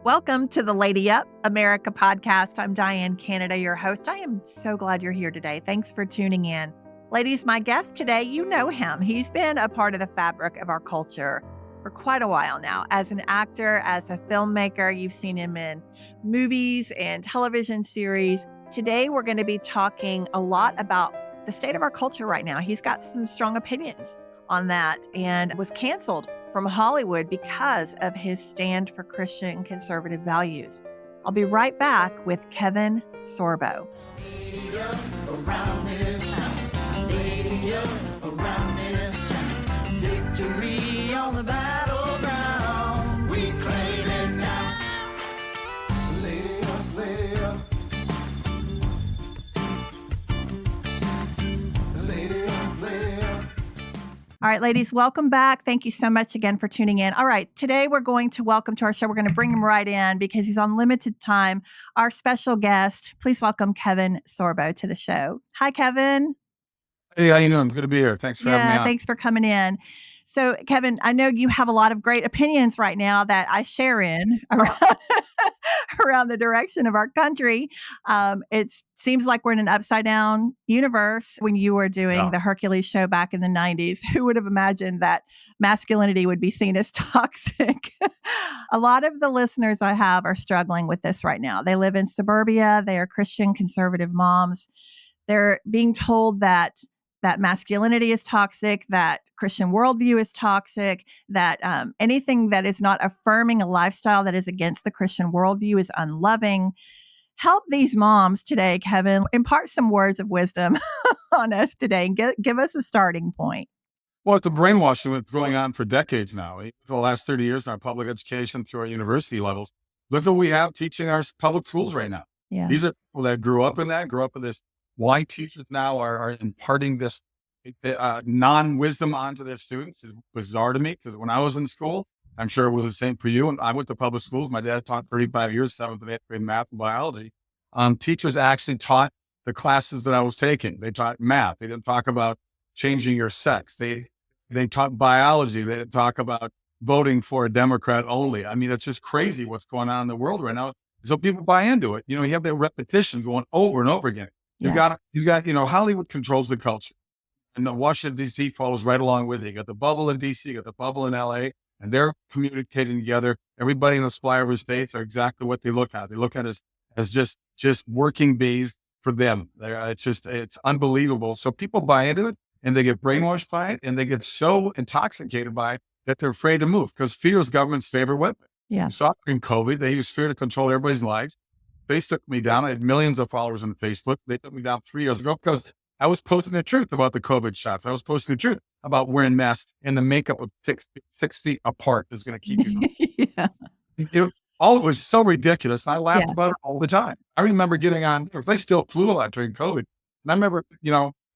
Welcome to the Lady Up America podcast. I'm Diane Canada, your host. I am so glad you're here today. Thanks for tuning in. Ladies, my guest today, you know him. He's been a part of the fabric of our culture for quite a while now. As an actor, as a filmmaker, you've seen him in movies and television series. Today, we're going to be talking a lot about the state of our culture right now. He's got some strong opinions on that and was canceled from Hollywood because of his stand for Christian conservative values. I'll be right back with Kevin Sorbo. Victory on the battleground. We claim it now. Lady up, lady up. Lady up, lady up. All right, ladies, welcome back. Thank you so much again for tuning in. All right, today we're going to welcome to our show. We're going to bring him right in because he's on limited time. Our special guest, please welcome Kevin Sorbo to the show. Hi, Kevin. Hey, how you doing? Good to be here. Thanks for having me on. Thanks for coming in. So, Kevin, I know you have a lot of great opinions right now that I share in around the direction of our country. It seems like we're in an upside down universe. When you were doing the Hercules show back in the 90s, who would have imagined that masculinity would be seen as toxic? A lot of the listeners I have are struggling with this right now. They live in suburbia. They are Christian conservative moms. They're being told that masculinity is toxic, that Christian worldview is toxic, that anything that is not affirming a lifestyle that is against the Christian worldview is unloving. Help these moms today, Kevin. Impart some words of wisdom on us today and give us a starting point. Well, it's the brainwashing that's going on for decades now. For the last 30 years in our public education through our university levels, look what we have teaching our public schools right now. Yeah. These are people that grew up in this. Why teachers now are imparting this non-wisdom onto their students is bizarre to me, because when I was in school, I'm sure it was the same for you. And I went to public schools. My dad taught 35 years, 7th and 8th grade math and biology. Teachers actually taught the classes that I was taking. They taught math. They didn't talk about changing your sex. They taught biology. They didn't talk about voting for a Democrat only. I mean, it's just crazy what's going on in the world right now. So people buy into it. You have that repetition going over and over again. You got, Hollywood controls the culture, and Washington, D.C. follows right along with it. You got the bubble in D.C., you got the bubble in L.A., and they're communicating together. Everybody in the flyover states are exactly what they look at. They look at it as just working bees for them. It's unbelievable. So people buy into it, and they get brainwashed by it, and they get so intoxicated by it that they're afraid to move, because fear is government's favorite weapon. Yeah. You saw in COVID, they used fear to control everybody's lives. They took me down. I had millions of followers on Facebook. They took me down 3 years ago because I was posting the truth about the COVID shots. I was posting the truth about wearing masks, and the makeup of 6 feet apart is going to keep you. All it was so ridiculous. I laughed about it all the time. I remember getting on, they still flew a lot during COVID. And I remember,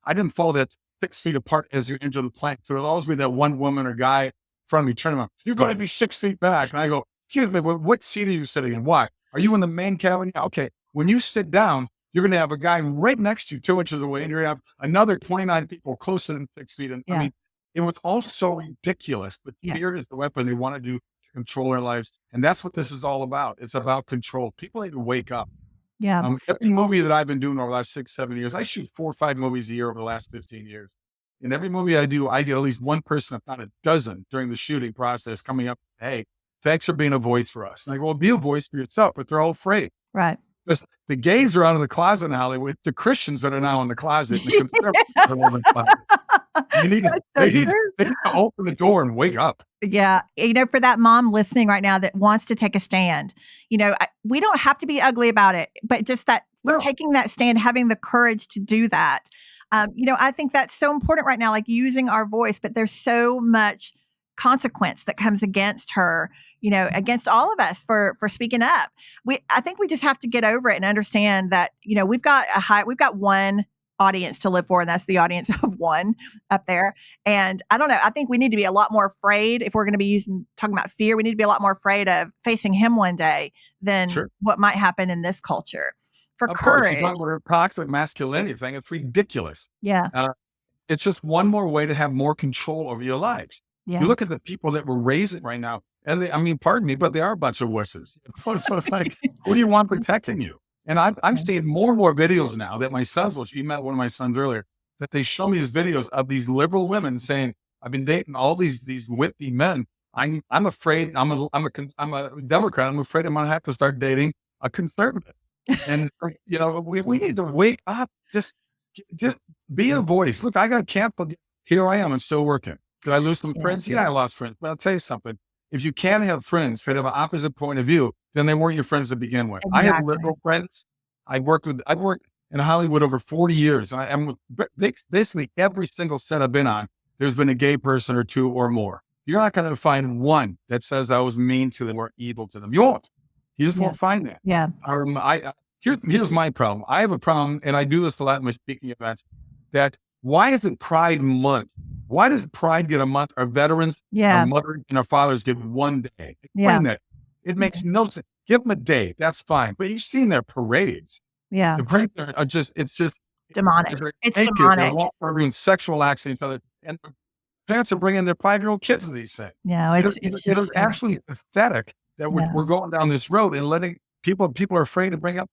I didn't follow that 6 feet apart as you enter the plane. So it'll always be that one woman or guy in front of me turning around, you're going to be 6 feet back. And I go, excuse me, what seat are you sitting in? Why? Are you in the main cabin? Okay. When you sit down, you're going to have a guy right next to you 2 inches away, and you're going to have another 29 people closer than 6 feet. And I mean, it was all so ridiculous, but fear is the weapon they want to do to control our lives. And that's what this is all about. It's about control. People need to wake up. Yeah. Every movie that I've been doing over the last 6-7 years, I shoot 4 or 5 movies a year over the last 15 years. In every movie I do, I get at least one person, if not a dozen, during the shooting process coming up, hey, thanks for being a voice for us. And I go, well, be a voice for yourself, but they're all afraid. Right. Because the gays are out of the closet in Hollywood. The Christians that are now in the closet, and the conservatives are in the closet. They need to open the door and wake up. Yeah. For that mom listening right now that wants to take a stand, we don't have to be ugly about it, but just taking that stand, having the courage to do that. I think that's so important right now, like using our voice, but there's so much consequence that comes against her, against all of us for speaking up. I think we just have to get over it and understand that, we've got one audience to live for, and that's the audience of one up there. And I don't know, I think we need to be a lot more afraid, if we're going to be talking about fear, we need to be a lot more afraid of facing him one day than what might happen in this culture. For of courage. Course, you talk about a toxic masculinity thing. It's ridiculous. Yeah. It's just one more way to have more control over your lives. Yeah. You look at the people that we're raising right now. And I mean, pardon me, but they are a bunch of wusses. It's like, who do you want protecting you? And I'm seeing more and more videos now that my sons will. You met one of my sons earlier. That they show me these videos of these liberal women saying, "I've been dating all these whippy men. I'm afraid I'm a Democrat. I'm afraid I'm gonna have to start dating a conservative." And we need to wake up. Just be a voice. Look, I got canceled. Here I am. I'm still working. Did I lose some friends? Yeah, I lost friends. But I'll tell you something. If you can't have friends that have an opposite point of view, then they weren't your friends to begin with. Exactly. I have liberal friends. I've worked in Hollywood over 40 years. And I'm with basically every single set I've been on, there's been a gay person or two or more. You're not going to find one that says I was mean to them or evil to them. You won't. You just won't find that. Yeah. Here's my problem. I have a problem, and I do this a lot in my speaking events, that why isn't Pride Month? Why does Pride get a month? Our veterans, our mothers, and our fathers get one day. Explain that. It makes no sense. Give them a day. That's fine. But you've seen their parades. Yeah. The parades are it's just demonic. It's demonic. They're doing sexual acts on each other. And parents are bringing their 5-year-old kids to these things. Yeah, it's absolutely pathetic that we're going down this road and letting people are afraid to bring up.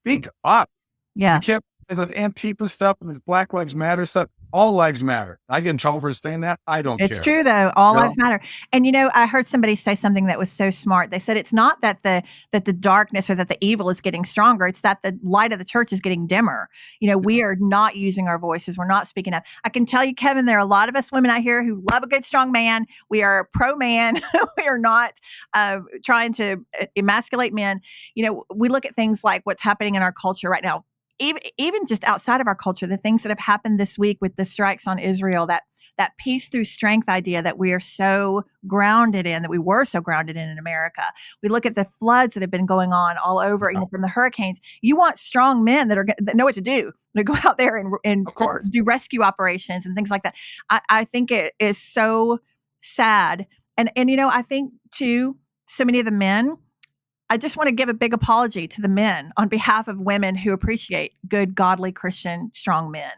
Speak up. Yeah. You can't, the Antifa stuff and this Black Lives Matter stuff, all lives matter. I get in trouble for saying that. I don't care. It's true though. All lives matter. And I heard somebody say something that was so smart. They said it's not that the darkness or that the evil is getting stronger. It's that the light of the church is getting dimmer. We are not using our voices. We're not speaking up. I can tell you, Kevin, there are a lot of us women out here who love a good, strong man. We are pro-man. We are not trying to emasculate men. We look at things like what's happening in our culture right now. Even just outside of our culture, the things that have happened this week with the strikes on Israel, that peace through strength idea that we are so grounded in, that we were so grounded in America. We look at the floods that have been going on all over, even from the hurricanes. You want strong men that know what to do. They go out there and of course do rescue operations and things like that. I think it is so sad. And I think too, so many of the men, I just want to give a big apology to the men on behalf of women who appreciate good, godly, Christian, strong men,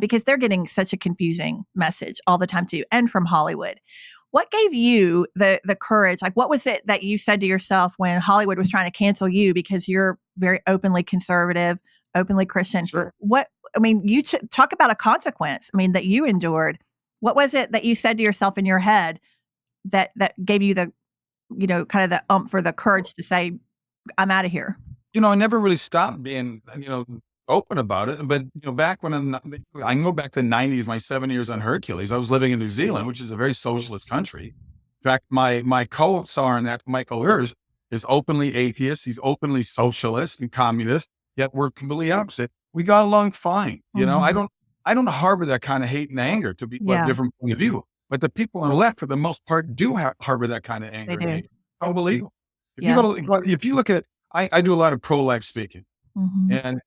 because they're getting such a confusing message all the time too, and from Hollywood. What gave you the courage? Like, what was it that you said to yourself when Hollywood was trying to cancel you because you're very openly conservative, openly Christian? Sure. You talk about a consequence, that you endured. What was it that you said to yourself in your head that gave you the kind of the for the courage to say, I'm out of here? I never really stopped being, open about it. But, back when I can go back to the 90s, my 7 years on Hercules, I was living in New Zealand, which is a very socialist country. In fact, my co-star in that, Michael Hers, is openly atheist. He's openly socialist and communist, yet we're completely opposite. We got along fine. Mm-hmm. I don't harbor that kind of hate and anger to people with a different point of view. But the people on the left, for the most part, do harbor that kind of anger. They do. It's unbelievable. If you look at, I do a lot of pro-life speaking. Mm-hmm. And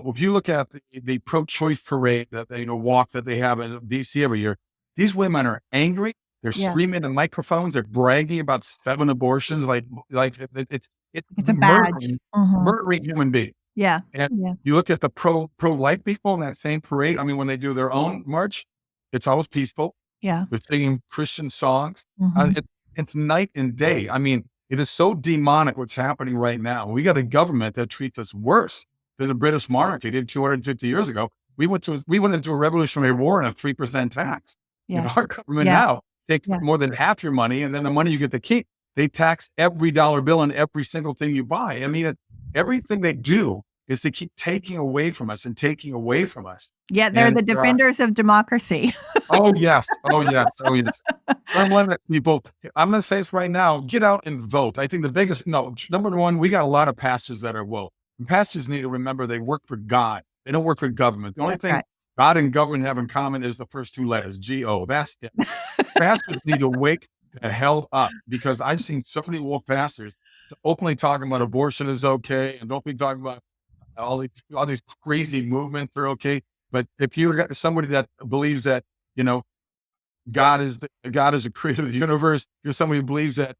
if you look at the pro-choice parade that they walk that they have in DC every year, these women are angry. They're screaming in microphones. They're bragging about 7 abortions. Like it's a badge. Murdering human beings. Yeah. And you look at the pro-life people in that same parade. When they do their own march, it's always peaceful. Yeah. They're singing Christian songs. Mm-hmm. It's night and day. It is so demonic what's happening right now. We got a government that treats us worse than the British monarchy did 250 years ago. We went into a revolutionary war and a 3% tax. Yeah. Our government now takes more than half your money, and then the money you get to keep, they tax every dollar bill and every single thing you buy. Everything they do is to keep taking away from us and taking away from us. Yeah, they're the defenders of democracy. Oh, yes. I'm one of the people, I'm going to say this right now, get out and vote. I think number one, we got a lot of pastors that are woke. And pastors need to remember they work for God. They don't work for government. The only thing God and government have in common is the first 2 letters, G-O. That's it. Pastors need to wake the hell up, because I've seen so many woke pastors openly talking about abortion is okay and don't be talking about all these crazy movements are okay. But if you got somebody that believes that, God is a creator of the universe, you're somebody who believes that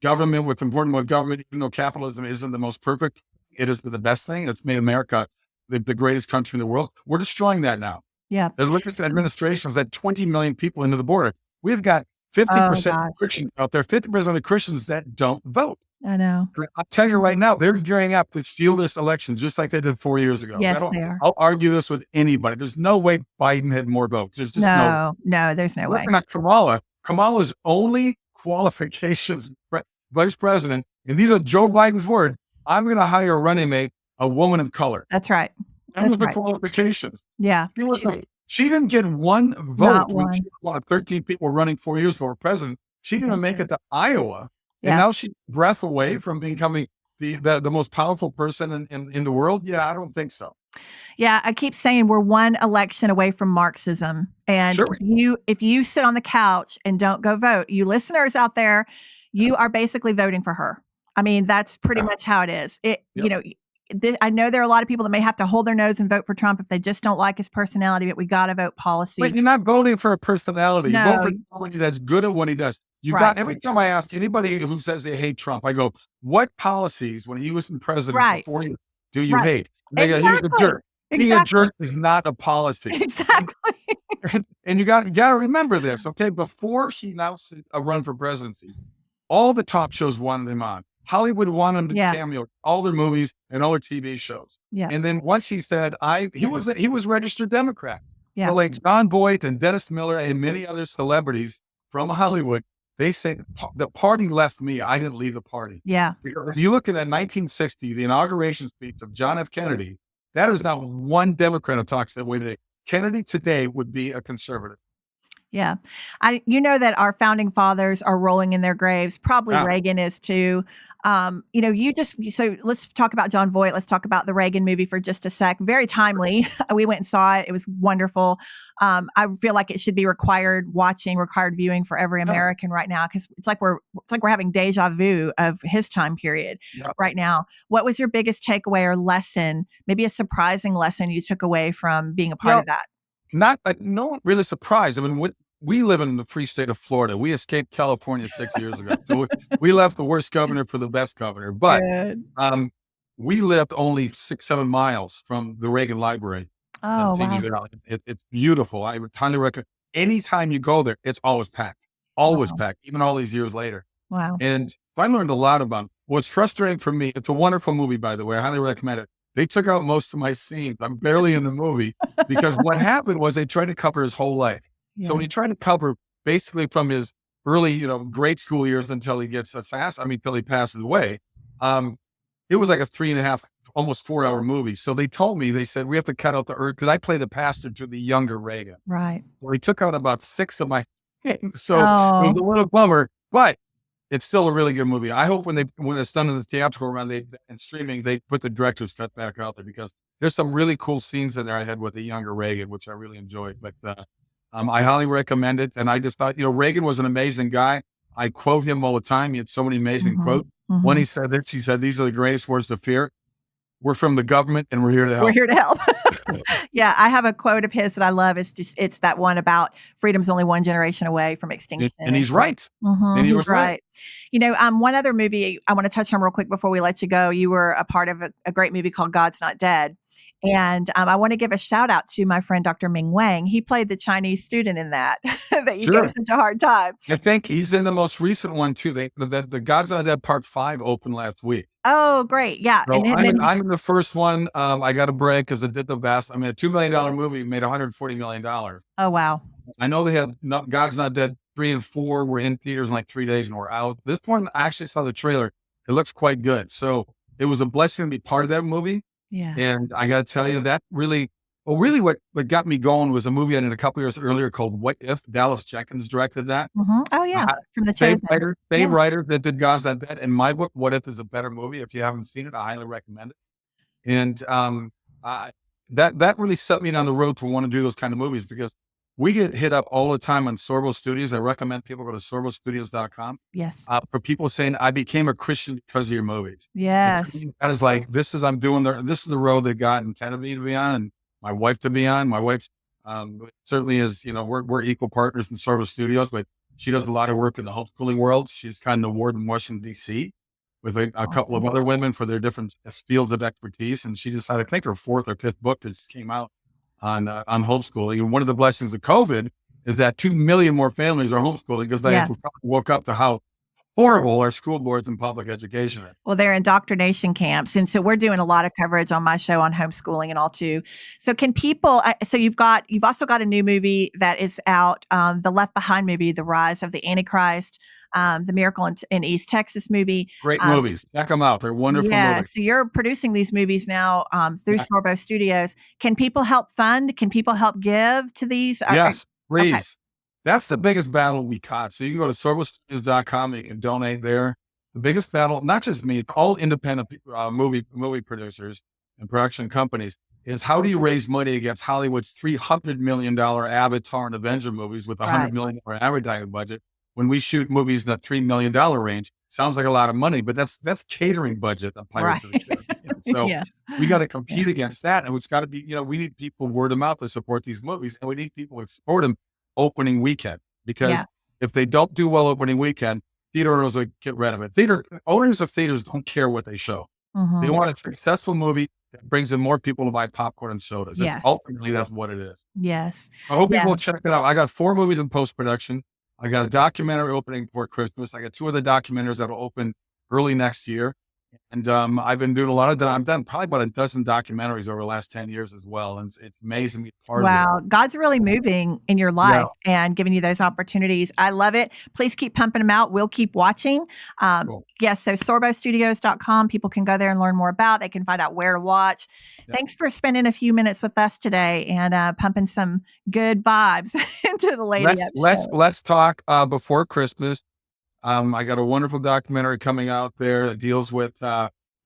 government, what's important about government, even though capitalism isn't the most perfect, it is the best thing. It's made America the greatest country in the world. We're destroying that now. Yeah. The administration has had 20 million people into the border. We've got Oh 50% gosh, of Christians out there, 50% of Christians that don't vote. I know. I'll tell you right now, they're gearing up to steal this election just like they did 4 years ago. Yes, they are. I'll argue this with anybody. There's no way Biden had more votes. There's just no way. No, no, there's no way. Looking at Kamala, Kamala's only qualifications, vice president, and these are Joe Biden's words, I'm going to hire a running mate, a woman of color. That's right. That was the qualifications. Yeah. She didn't get one vote Not when one. 13 people were running 4 years for president. She didn't make it to Iowa. And Yeah. now she's a breath away from becoming the most powerful person in the world. Yeah, I don't think so. Yeah, I keep saying we're one election away from Marxism. And Sure. if you sit on the couch and don't go vote, you listeners out there, you are basically voting for her. I mean, that's pretty much how it is. You know, I know there are a lot of people that may have to hold their nose and vote for Trump if they just don't like his personality, but we got to vote policy. But you're not voting for a personality. No. You vote for somebody that's good at what he does. Every time I ask anybody who says they hate Trump, I go, what policies when he was in president for 4 years do you hate? They go, he's a jerk. Being a jerk is not a policy. Exactly. And you got to remember this, okay? Before she announced a run for presidency, all the talk shows wanted him on. Hollywood wanted him to cameo all their movies and all their TV shows. Yeah. And then once he said, he was registered Democrat. Yeah. So like John Boyd and Dennis Miller and many other celebrities from Hollywood, they say the party left me. I didn't leave the party. Yeah. If you look at that 1960, the inauguration speech of John F. Kennedy, that is not one Democrat who talks that way today. Kennedy today would be a conservative. Yeah. You know that our founding fathers are rolling in their graves. Probably Reagan is too. You know, so let's talk about John Voight. Let's talk about the Reagan movie for just a sec. Very timely. We went and saw it. It was wonderful. I feel like it should be required viewing for every American right now, because it's like we're having deja vu of his time period right now. What was your biggest takeaway or lesson, maybe a surprising lesson you took away from being a part of that? No one really surprised. I mean, we live in the free state of Florida. We escaped California 6 years ago. So we left the worst governor for the best governor. But we lived only 6-7 miles from the Reagan Library. Oh, wow. It's beautiful. I would highly recommend. Anytime you go there, it's always packed. Always packed, even all these years later. Wow. And I learned a lot about it. What's frustrating for me, it's a wonderful movie, by the way. I highly recommend it. They took out most of my scenes. I'm barely in the movie because what happened was they tried to cover his whole life. Yeah. So when he tried to cover basically from his early, grade school years until he gets until he passes away, it was like a 3.5, almost 4-hour movie. So they said, we have to cut out the because I play the pastor to the younger Reagan. Right. Well, he took out about 6 of my things. So it was a little bummer, but it's still a really good movie. I hope when it's done in the theatrical run and streaming, they put the director's cut back out there, because there's some really cool scenes in there I had with the younger Reagan, which I really enjoyed. But I highly recommend it. And I just thought, Reagan was an amazing guy. I quote him all the time. He had so many amazing quotes. Mm-hmm. When he said this, he said, these are the greatest words to fear. We're from the government and we're here to help. We're here to help. Yeah, I have a quote of his that I love. It's that one about freedom's only one generation away from extinction. And he's right. Mm-hmm, and he was right. One other movie I want to touch on real quick before we let you go. You were a part of a great movie called God's Not Dead. And I want to give a shout out to my friend, Dr. Ming Wang. He played the Chinese student in that you gave such a hard time. I think he's in the most recent one too. The God's Not Dead Part 5 opened last week. Oh, great. Yeah. So I'm in the first one. I got a break because it did the best. I mean, a $2 million movie made $140 million. Oh, wow. I know they had God's Not Dead 3 and 4 were in theaters in like 3 days and we're out. This one, I actually saw the trailer. It looks quite good. So it was a blessing to be part of that movie. Yeah. And I got to tell you that really what got me going was a movie I did a couple years earlier called What If. Dallas Jenkins directed that. Mm-hmm. Oh, yeah. From the same writer that did God's Not Dead. And my book, What If, is a better movie. If you haven't seen it, I highly recommend it. And that really set me down the road to want to do those kind of movies, because we get hit up all the time on Sorbo Studios. I recommend people go to sorbostudios.com. Yes. For people saying, I became a Christian because of your movies. Yes. That is like, this is the road that God intended me to be on and my wife to be on. My wife certainly is, we're equal partners in Sorbo Studios, but she does a lot of work in the homeschooling world. She's kind of the ward in Washington, D.C. with a couple of other women for their different fields of expertise. And she decided, I think her 4th or 5th book that just came out on homeschooling. And one of the blessings of COVID is that 2 million more families are homeschooling because they Yeah. probably woke up to how horrible our school boards and public education is. Well, they're indoctrination camps. And so we're doing a lot of coverage on my show on homeschooling and all too. So can people, so you've also got a new movie that is out, the Left Behind movie, The Rise of the Antichrist, the Miracle in East Texas movie. Great movies. Check them out. They're wonderful Yeah. movies. So you're producing these movies now through Yeah. Sorbo Studios. Can people help fund? Can people help give to these? Yes, Okay. please. That's the biggest battle we caught. So you can go to sorbostudios.com. You can donate there. The biggest battle, not just me, all independent movie producers and production companies, is how do you raise money against Hollywood's $300 million Avatar and Avenger movies with a $100 million advertising budget when we shoot movies in the $3 million range? Sounds like a lot of money, but that's catering budget of Pirates of the Caribbean. So we got to compete against that. And it's got to be, we need people word of mouth to support these movies. And we need people to support them opening weekend, because if they don't do well opening weekend, theater owners will get rid of it. Owners of theaters don't care what they show. They want a successful movie that brings in more people to buy popcorn and sodas. Ultimately, that's what it is. Yes. I hope people will check it out. I got 4 movies in post-production. I got a documentary opening before Christmas. I got 2 other documentaries that will open early next year. And I've been doing I've done probably about a dozen documentaries over the last 10 years as well. And it's amazing to be part of it. Wow. God's really moving in your life and giving you those opportunities. I love it. Please keep pumping them out. We'll keep watching. Cool. Yes. So sorbostudios.com. People can go there and learn more about. They can find out where to watch. Thanks for spending a few minutes with us today and pumping some good vibes into the Lady Up show. Let's talk before Christmas. I got a wonderful documentary coming out there that deals with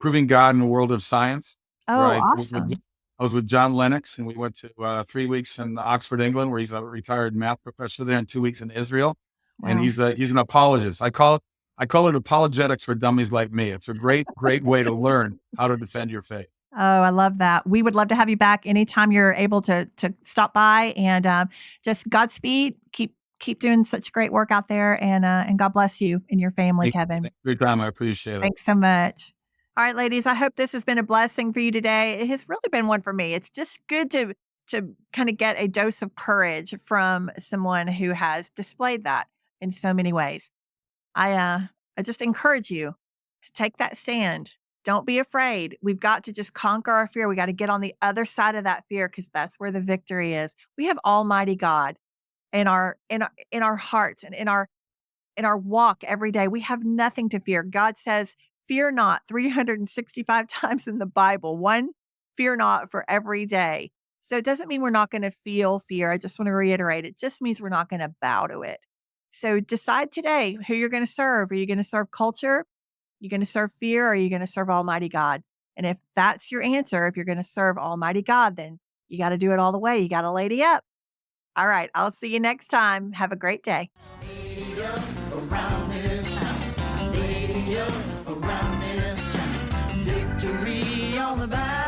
proving God in the world of science. Oh, awesome. I was with John Lennox, and we went to 3 weeks in Oxford, England, where he's a retired math professor there, and 2 weeks in Israel. Wow. And he's an apologist. I call it apologetics for dummies like me. It's a great way to learn how to defend your faith. Oh, I love that. We would love to have you back anytime you're able to stop by, and just Godspeed. Keep doing such great work out there, and God bless you and your family, Kevin. Thanks for your time. I appreciate it. Thanks so much. All right, ladies, I hope this has been a blessing for you today. It has really been one for me. It's just good to kind of get a dose of courage from someone who has displayed that in so many ways. I just encourage you to take that stand. Don't be afraid. We've got to just conquer our fear. We got to get on the other side of that fear, because that's where the victory is. We have Almighty God in our hearts and in our walk every day. We have nothing to fear. God says, fear not 365 times in the Bible. One, fear not for every day. So it doesn't mean we're not going to feel fear. I just want to reiterate, it just means we're not going to bow to it. So decide today who you're going to serve. Are you going to serve culture? Are you going to serve fear? Or are you going to serve Almighty God? And if that's your answer, if you're going to serve Almighty God, then you got to do it all the way. You got to lady up. All right. I'll see you next time. Have a great day. Victory on the back.